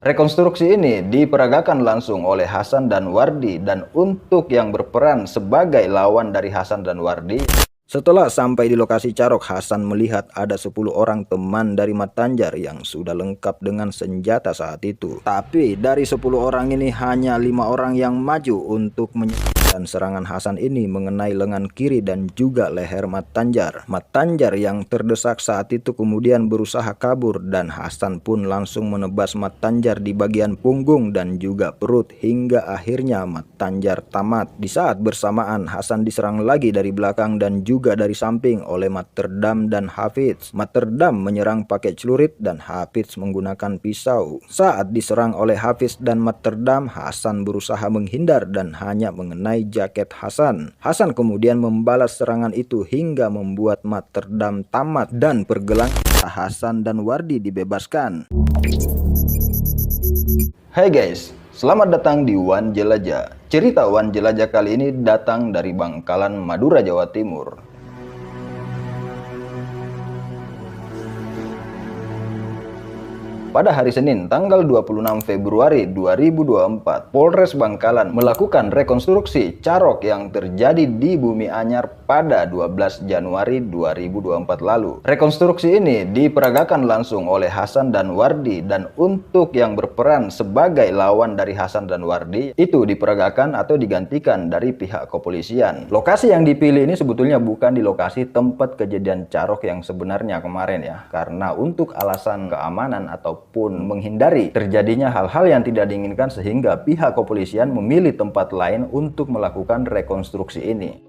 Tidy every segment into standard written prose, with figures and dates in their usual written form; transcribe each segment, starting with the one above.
Rekonstruksi ini diperagakan langsung oleh Hasan dan Wardi, dan untuk yang berperan sebagai lawan dari Hasan dan Wardi, setelah sampai di lokasi Carok, Hasan melihat ada 10 orang teman dari Mat Tanjar yang sudah lengkap dengan senjata saat itu. Tapi dari 10 orang ini hanya 5 orang yang maju untuk menyerang, dan serangan Hasan ini mengenai lengan kiri dan juga leher Mat Tanjar. Mat Tanjar yang terdesak saat itu kemudian berusaha kabur, dan Hasan pun langsung menebas Mat Tanjar di bagian punggung dan juga perut hingga akhirnya Mat Tanjar tamat. Di saat bersamaan Hasan diserang lagi dari belakang dan juga dari samping oleh Mat Terdam dan Hafiz. Mat Terdam menyerang pakai celurit dan Hafiz menggunakan pisau. Saat diserang oleh Hafiz dan Mat Terdam, Hasan berusaha menghindar dan hanya mengenai jaket Hasan. Hasan kemudian membalas serangan itu hingga membuat Mat Terdam tamat dan pergelangan Hasan dan Wardi dibebaskan. Hai guys, selamat datang di Wan Jelajah. Cerita Wan Jelajah kali ini datang dari Bangkalan, Madura, Jawa Timur. Pada hari Senin tanggal 26 Februari 2024, Polres Bangkalan melakukan rekonstruksi Carok yang terjadi di Bumi Anyar pada 12 Januari 2024 lalu. Rekonstruksi ini diperagakan langsung oleh Hasan dan Wardi, dan untuk yang berperan sebagai lawan dari Hasan dan Wardi itu diperagakan atau digantikan dari pihak kepolisian. Lokasi yang dipilih ini sebetulnya bukan di lokasi tempat kejadian Carok yang sebenarnya kemarin ya, karena untuk alasan keamanan ataupun menghindari terjadinya hal-hal yang tidak diinginkan, sehingga pihak kepolisian memilih tempat lain untuk melakukan rekonstruksi ini.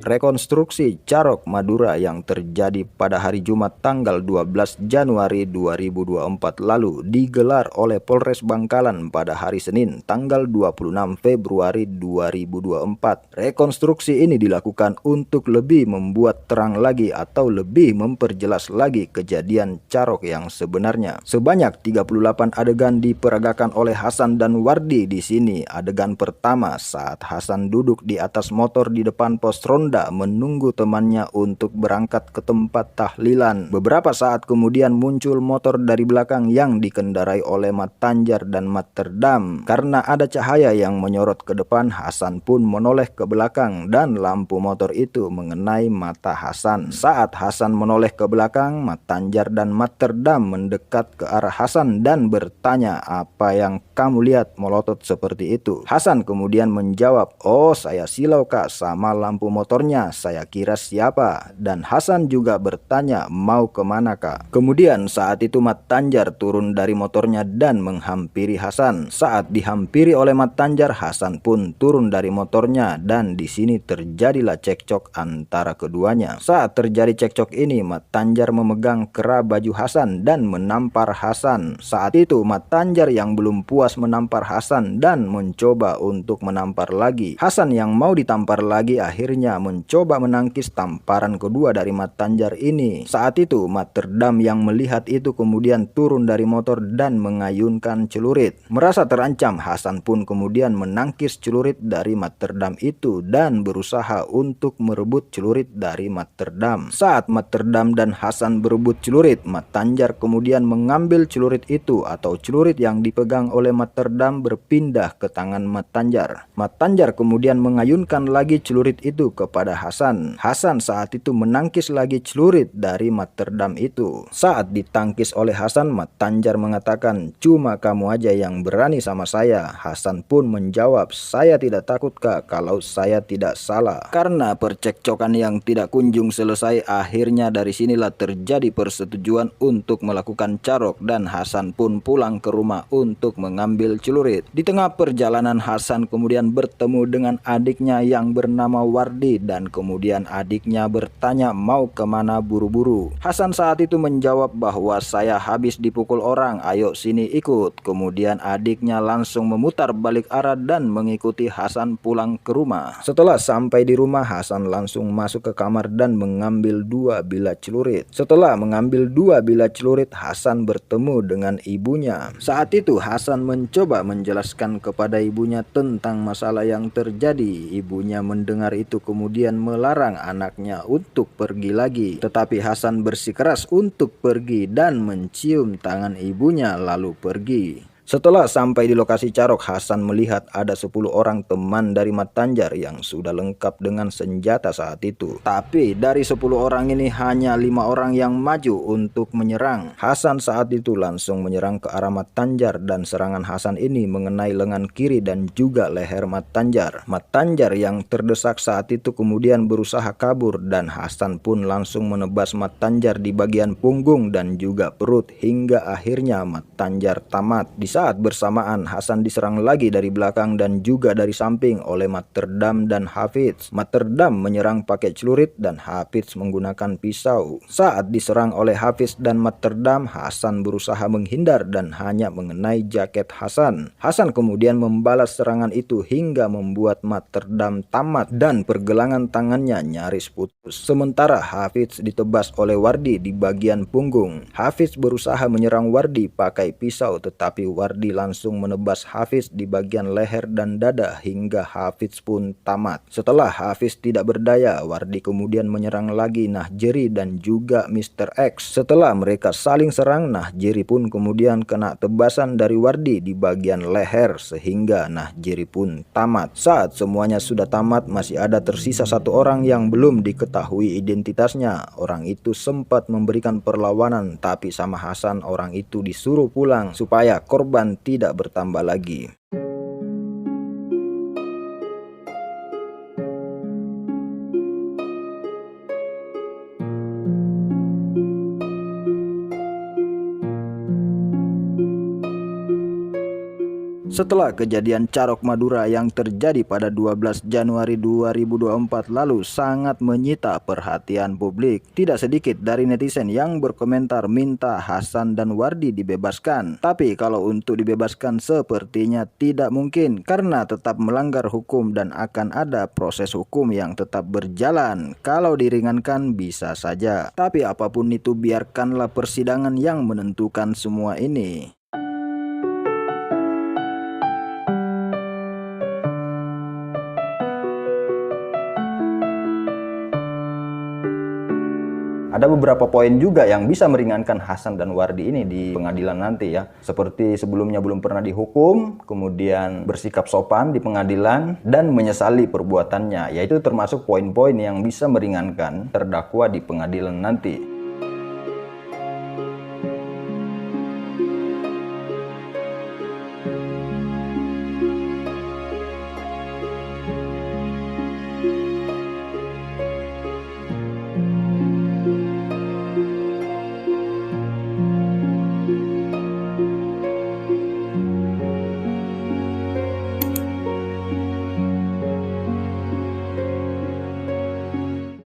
Rekonstruksi Carok Madura yang terjadi pada hari Jumat tanggal 12 Januari 2024 lalu digelar oleh Polres Bangkalan pada hari Senin tanggal 26 Februari 2024. Rekonstruksi ini dilakukan untuk lebih membuat terang lagi atau lebih memperjelas lagi kejadian Carok yang sebenarnya. Sebanyak 38 adegan diperagakan oleh Hasan dan Wardi di sini. Adegan pertama saat Hasan duduk di atas motor di depan pos ronda menunggu temannya untuk berangkat ke tempat tahlilan. Beberapa saat kemudian muncul motor dari belakang yang dikendarai oleh Mat Tanjar dan Mat Terdam. Karena ada cahaya yang menyorot ke depan, Hasan pun menoleh ke belakang dan lampu motor itu mengenai mata Hasan. Saat Hasan menoleh ke belakang, Mat Tanjar dan Mat Terdam mendekat ke arah Hasan dan bertanya, "Apa yang kamu lihat melotot seperti itu?" Hasan kemudian menjawab, "Oh, saya silau kak sama lampu motornya, saya kira siapa?" Dan Hasan juga bertanya, "Mau kemana kak?" Kemudian saat itu Mat Tanjar turun dari motornya dan menghampiri Hasan. Saat dihampiri oleh Mat Tanjar, Hasan pun turun dari motornya dan di sini terjadilah cekcok antara keduanya. Saat terjadi cekcok ini, Mat Tanjar memegang kera baju Hasan dan menampar Hasan. Saat itu Mat Tanjar yang belum puas menampar Hasan dan mencoba untuk menampar lagi. Hasan yang mau ditampar lagi akhirnya mencoba menangkis tamparan kedua dari Mat Tanjar ini. Saat itu Mat Terdam yang melihat itu kemudian turun dari motor dan mengayunkan celurit. Merasa terancam, Hasan pun kemudian menangkis celurit dari Mat Terdam itu dan berusaha untuk merebut celurit dari Mat Terdam. Saat Mat Terdam dan Hasan berebut celurit, Mat Tanjar kemudian mengambil celurit itu atau celurit yang dipegang oleh Mat Terdam berpindah ke tangan Mat Tanjar. Mat Tanjar kemudian mengayunkan lagi celurit itu kepada Hasan. Hasan saat itu menangkis lagi celurit dari Mat Terdam itu. Saat ditangkis oleh Hasan, Mat Tanjar mengatakan, "Cuma kamu aja yang berani sama saya." Hasan pun menjawab, "Saya tidak takut kak kalau saya tidak salah." Karena percekcokan yang tidak kunjung selesai, akhirnya dari sinilah terjadi persetujuan untuk melakukan carok dan Hasan pun pulang ke rumah untuk mengambil celurit. Di tengah perjalanan Hasan kemudian bertemu dengan adiknya yang bernama Wardi dan kemudian adiknya bertanya mau kemana buru-buru. Hasan saat itu menjawab bahwa saya habis dipukul orang, ayo sini ikut. Kemudian adiknya langsung memutar balik arah dan mengikuti Hasan pulang ke rumah. Setelah sampai di rumah, Hasan langsung masuk ke kamar dan mengambil 2 bilah celurit. Setelah mengambil 2 bilah celurit, Hasan bertemu dengan ibunya. Saat itu Hasan mencoba menjelaskan kepada ibunya tentang masalah yang terjadi. Ibunya mendengar itu kemudian melarang anaknya untuk pergi lagi. Tetapi Hasan bersikeras untuk pergi dan mencium tangan ibunya lalu pergi. Setelah sampai di lokasi Carok, Hasan melihat ada 10 orang teman dari Mat Tanjar yang sudah lengkap dengan senjata saat itu. Tapi dari 10 orang ini hanya 5 orang yang maju untuk menyerang. Hasan saat itu langsung menyerang ke arah Mat Tanjar dan serangan Hasan ini mengenai lengan kiri dan juga leher Mat Tanjar. Mat Tanjar yang terdesak saat itu kemudian berusaha kabur dan Hasan pun langsung menebas Mat Tanjar di bagian punggung dan juga perut hingga akhirnya Mat Tanjar tamat. Di saat bersamaan Hasan diserang lagi dari belakang dan juga dari samping oleh Mat Terdam dan Hafiz. Mat Terdam menyerang pakai celurit dan Hafiz menggunakan pisau. Saat diserang oleh Hafiz dan Mat Terdam, Hasan berusaha menghindar dan hanya mengenai jaket Hasan. Hasan kemudian membalas serangan itu hingga membuat Mat Terdam tamat dan pergelangan tangannya nyaris putus. Sementara Hafiz ditebas oleh Wardi di bagian punggung. Hafiz berusaha menyerang Wardi pakai pisau tetapi Wardi langsung menebas Hafiz di bagian leher dan dada hingga Hafiz pun tamat. Setelah Hafiz tidak berdaya, Wardi kemudian menyerang lagi Nahjeri dan juga Mr. X. Setelah mereka saling serang, Nahjeri pun kemudian kena tebasan dari Wardi di bagian leher sehingga Nahjeri pun tamat. Saat semuanya sudah tamat, masih ada tersisa 1 orang yang belum diketahui identitasnya. Orang itu sempat memberikan perlawanan tapi sama Hasan orang itu disuruh pulang supaya korban tidak bertambah lagi. Setelah kejadian Carok Madura yang terjadi pada 12 Januari 2024 lalu sangat menyita perhatian publik. Tidak sedikit dari netizen yang berkomentar minta Hasan dan Wardi dibebaskan. Tapi kalau untuk dibebaskan sepertinya tidak mungkin karena tetap melanggar hukum dan akan ada proses hukum yang tetap berjalan. Kalau diringankan bisa saja. Tapi apapun itu biarkanlah persidangan yang menentukan semua ini. Ada beberapa poin juga yang bisa meringankan Hasan dan Wardi ini di pengadilan nanti ya. Seperti sebelumnya belum pernah dihukum, kemudian bersikap sopan di pengadilan, dan menyesali perbuatannya. Yaitu termasuk poin-poin yang bisa meringankan terdakwa di pengadilan nanti.